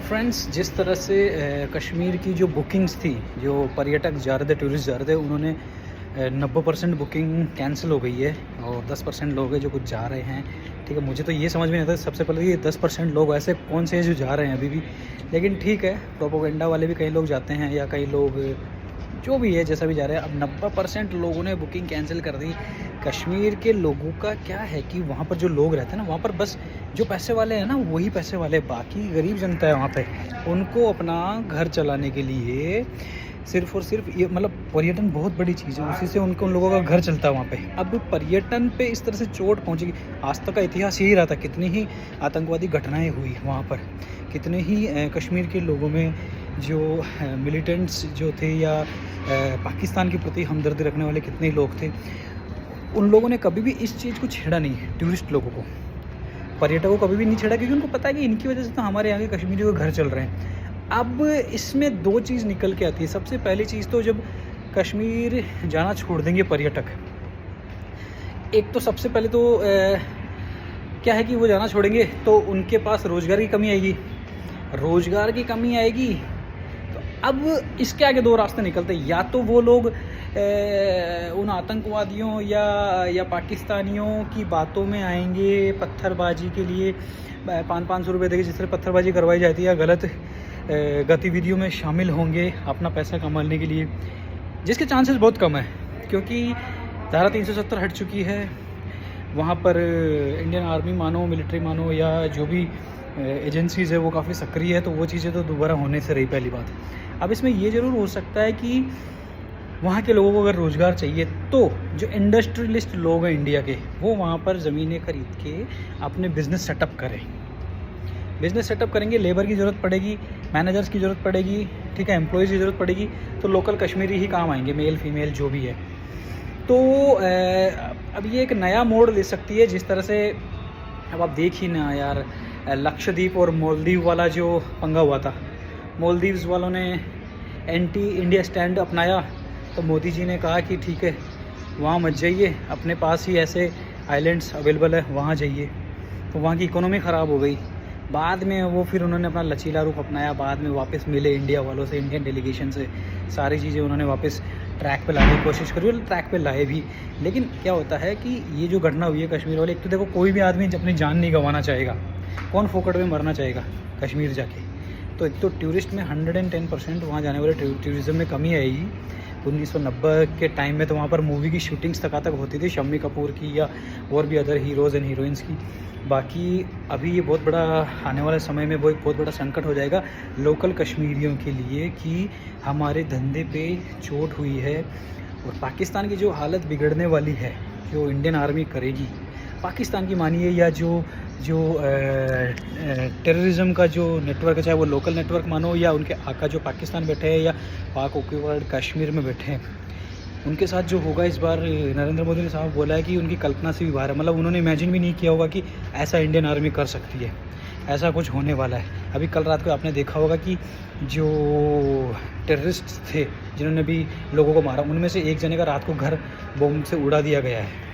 Friends, जिस तरह से कश्मीर की जो बुकिंग्स थी, जो पर्यटक जा रहे थे, टूरिस्ट जा रहे थे, उन्होंने 90% बुकिंग कैंसिल हो गई है और 10% लोग हैं जो कुछ जा रहे हैं। ठीक है, मुझे तो ये समझ में नहीं आता सबसे पहले ये 10% लोग ऐसे कौन से हैं जो जा रहे हैं अभी भी। लेकिन ठीक है, प्रोपोगंडा वाले भी कई लोग जाते हैं या कई लोग जो भी है जैसा भी जा रहे हैं। अब 90% लोगों ने बुकिंग कैंसिल कर दी। कश्मीर के लोगों का क्या है कि वहाँ पर जो लोग रहते हैं ना, वहाँ पर बस जो पैसे वाले हैं ना वही पैसे वाले, बाकी गरीब जनता है वहाँ पे, उनको अपना घर चलाने के लिए सिर्फ़ और सिर्फ ये मतलब पर्यटन बहुत बड़ी चीज़ है, उसी से उन लोगों का घर चलता है वहाँ पे। अब पर्यटन पे इस तरह से चोट पहुँचेगी। आज तक का इतिहास यही रहा था, कितनी ही आतंकवादी घटनाएं हुई वहाँ पर, कितने ही कश्मीर के लोगों में जो मिलिटेंट्स जो थे या पाकिस्तान के प्रति हमदर्दी रखने वाले कितने लोग थे, उन लोगों ने कभी भी इस चीज़ को छेड़ा नहीं है। टूरिस्ट लोगों को, पर्यटकों को कभी भी नहीं छेड़ा, क्योंकि उनको पता है कि इनकी वजह से तो हमारे यहाँ के कश्मीरियों के घर चल रहे हैं। अब इसमें दो चीज़ निकल के आती है। सबसे पहली चीज़ तो जब कश्मीर जाना छोड़ देंगे पर्यटक, एक तो सबसे पहले तो क्या है कि वो जाना छोड़ेंगे तो उनके पास रोज़गार की कमी आएगी। रोज़गार की कमी आएगी तो अब इसके आगे दो रास्ते निकलते हैं। या तो वो लोग उन आतंकवादियों या पाकिस्तानियों की बातों में आएंगे पत्थरबाजी के लिए, 500 रुपये देके जिस तरह पत्थरबाजी करवाई जाती है, गलत गतिविधियों में शामिल होंगे अपना पैसा कमाने के लिए, जिसके चांसेस बहुत कम है क्योंकि धारा 370 हट चुकी है। वहाँ पर इंडियन आर्मी मानो, मिलिट्री मानो या जो भी एजेंसीज़ है वो काफ़ी सक्रिय है, तो वो चीज़ें तो दोबारा होने से रही पहली बात। अब इसमें ये ज़रूर हो सकता है कि वहाँ के लोगों को अगर रोज़गार चाहिए तो जो इंडस्ट्रियलिस्ट लोग हैं इंडिया के, वो वहाँ पर ज़मीनें खरीद के अपने बिज़नेस सेटअप करें। बिज़नेस सेटअप करेंगे, लेबर की ज़रूरत पड़ेगी, मैनेजर्स की ज़रूरत पड़ेगी, ठीक है, एम्प्लॉयज़ की ज़रूरत पड़ेगी, तो लोकल कश्मीरी ही काम आएंगे, मेल फीमेल जो भी है। तो अब ये एक नया मोड़ ले सकती है, जिस तरह से अब आप देख ही ना यार, लक्षद्वीप और मालदीव वाला जो पंगा हुआ था, मालदीव्स वालों ने एंटी इंडिया स्टैंड अपनाया, तो मोदी जी ने कहा कि ठीक है वहाँ मत जाइए, अपने पास ही ऐसे आइलैंड्स अवेलेबल है वहाँ जाइए। तो वहाँ की इकोनॉमी ख़राब हो गई। बाद में वो फिर उन्होंने अपना लचीला रूप अपनाया, बाद में वापस मिले इंडिया वालों से, इंडियन डेलीगेशन से, सारी चीज़ें उन्होंने वापस ट्रैक पे लाने की कोशिश करी और ट्रैक पे लाए भी। लेकिन क्या होता है कि ये जो घटना हुई है कश्मीर वाले, एक तो देखो कोई भी आदमी अपनी जान नहीं गंवाना चाहेगा, कौन फोकट में मरना चाहेगा कश्मीर जाके। तो एक तो टूरिस्ट में 110% वहाँ जाने वाले टूरिज़्म में कमी आएगी। 1990 के टाइम में तो वहाँ पर मूवी की शूटिंग्स तक होती थी, शम्मी कपूर की या और भी अदर हीरोज़ एंड हीरोइंस की। बाकी अभी ये बहुत बड़ा आने वाले समय में वो एक बहुत बड़ा संकट हो जाएगा लोकल कश्मीरियों के लिए कि हमारे धंधे पे चोट हुई है। और पाकिस्तान की जो हालत बिगड़ने वाली है, जो इंडियन आर्मी करेगी पाकिस्तान की मानिए, या जो टेररिज्म का जो नेटवर्क है, चाहे वो लोकल नेटवर्क मानो या उनके आका जो पाकिस्तान बैठे हैं या पाक ऑक्यूपाइड कश्मीर में बैठे हैं, उनके साथ जो होगा इस बार, नरेंद्र मोदी ने साहब बोला है कि उनकी कल्पना से भी बाहर है। मतलब उन्होंने इमेजिन भी नहीं किया होगा कि ऐसा इंडियन आर्मी कर सकती है, ऐसा कुछ होने वाला है। अभी कल रात को आपने देखा होगा कि जो टेररिस्ट थे जिन्होंने भी लोगों को मारा, उनमें से एक जने का रात को घर बम से उड़ा दिया गया है।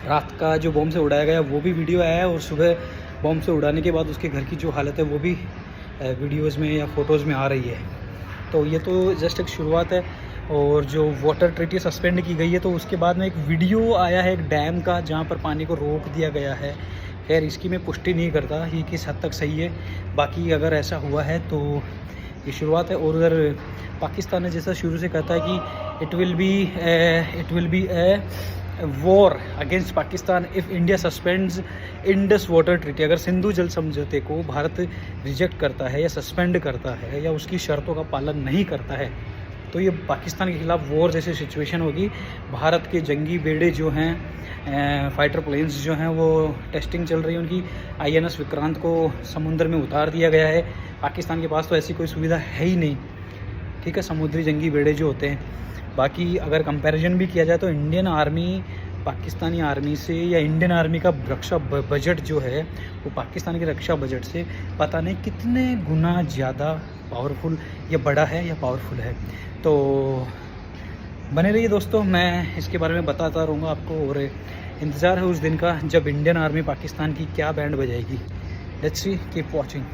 रात का जो बम से उड़ाया गया वो भी वीडियो आया है, और सुबह बम से उड़ाने के बाद उसके घर की जो हालत है वो भी वीडियोज़ में या फ़ोटोज़ में आ रही है। तो ये तो जस्ट एक शुरुआत है। और जो वाटर ट्रीटी सस्पेंड की गई है, तो उसके बाद में एक वीडियो आया है एक डैम का जहाँ पर पानी को रोक दिया गया है। खैर इसकी मैं पुष्टि नहीं करता ये किस हद तक सही है, बाकी अगर ऐसा हुआ है तो ये शुरुआत है। और उधर पाकिस्तान ने जैसा शुरू से कहता है कि it will be a war against Pakistan if India suspends Indus water treaty. अगर सिंधु जल समझौते को भारत रिजेक्ट करता है या सस्पेंड करता है या उसकी शर्तों का पालन नहीं करता है, तो ये पाकिस्तान के खिलाफ वॉर जैसी सिचुएशन होगी। भारत के जंगी बेड़े जो हैं, फाइटर प्लेन्स जो हैं, वो टेस्टिंग चल रही है उनकी। INS विक्रांत को समुद्र में उतार दिया गया है। पाकिस्तान के पास तो ऐसी कोई सुविधा है ही नहीं, ठीक है, समुद्री जंगी बेड़े जो होते हैं। बाकी अगर कंपैरिजन भी किया जाए तो इंडियन आर्मी पाकिस्तानी आर्मी से, या इंडियन आर्मी का रक्षा बजट जो है वो पाकिस्तान के रक्षा बजट से पता नहीं कितने गुना ज़्यादा पावरफुल या बड़ा है या पावरफुल है। तो बने रहिए दोस्तों, मैं इसके बारे में बताता रहूँगा आपको, और इंतज़ार है उस दिन का जब इंडियन आर्मी पाकिस्तान की क्या बैंड बजाएगी। Let's see, keep watching.